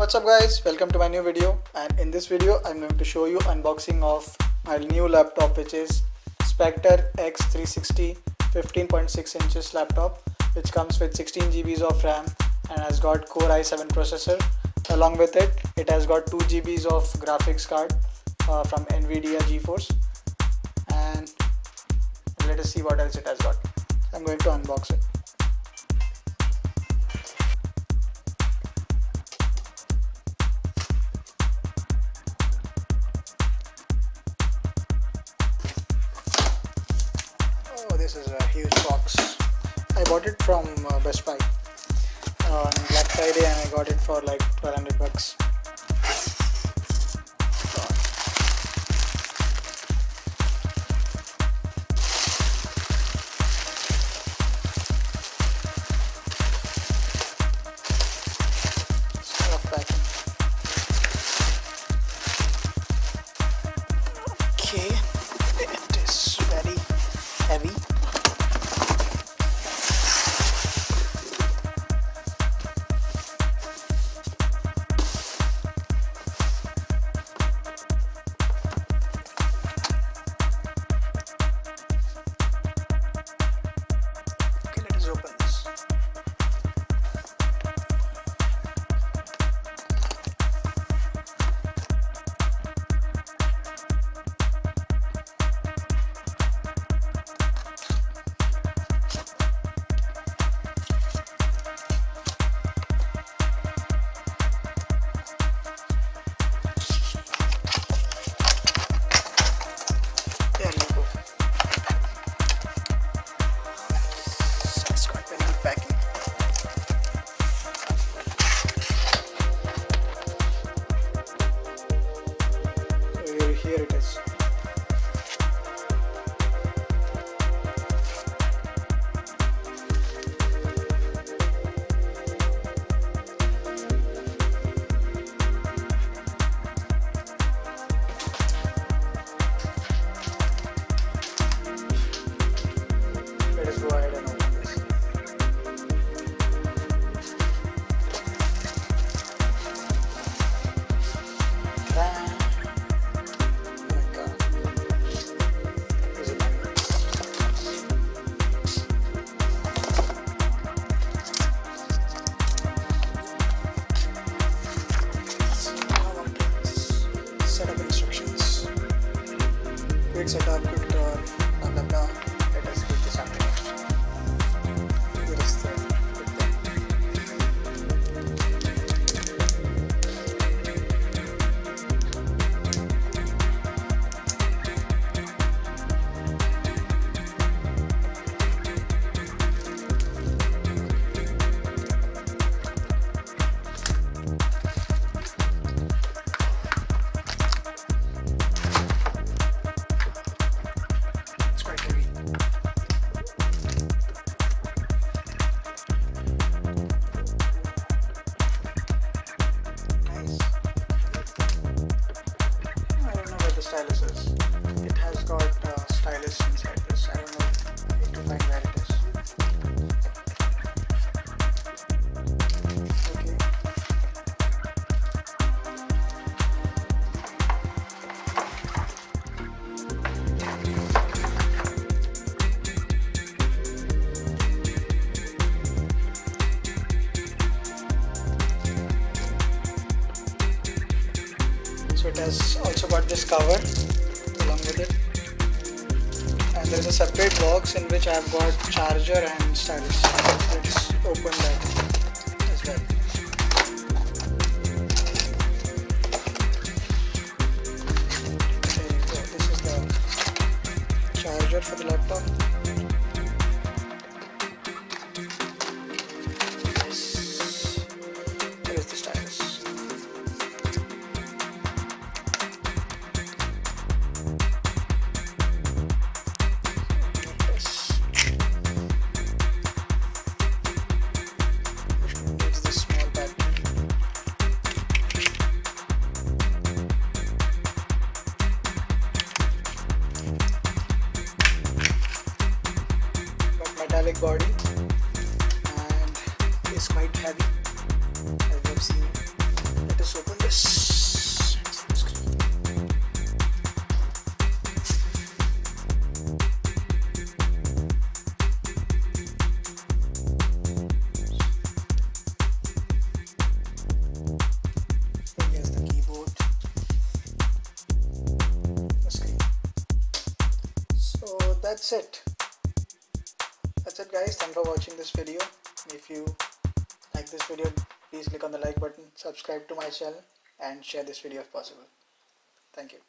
What's up guys, welcome to my new video, and in this video I'm going to show you unboxing of my new laptop, which is Spectre X360 15.6 inches laptop, which comes with 16 GB of RAM and has got Core i7 processor. Along with it, it has got 2 GB of graphics card from Nvidia GeForce, and let us see what else it has got. I'm going to unbox it. This is a huge box. I bought it from Best Buy on Black Friday and I got it for like 1200 bucks. Stuff packing. Okay, it is very heavy. Open this. There you go. Packing. So here it is. Let us go ahead and open this. Setup instructions. Quick setup, quick turn, blah blah blah. Let us get this active. Here is the stylus is. It has got stylus inside this. I don't know. I need to find where it is. Okay. So it has also got this cover along with it, and there is a separate box in which I have got charger and stylus. Let's open that as well. There you go. This is the charger for the laptop. Yes. There is the stylus. Metallic body and is quite heavy as you have seen. Let us open this. Here's the keyboard, the screen. So that's it. That's it guys, thanks for watching this video. If you like this video, please click on the like button, subscribe to my channel and share this video if possible. Thank you.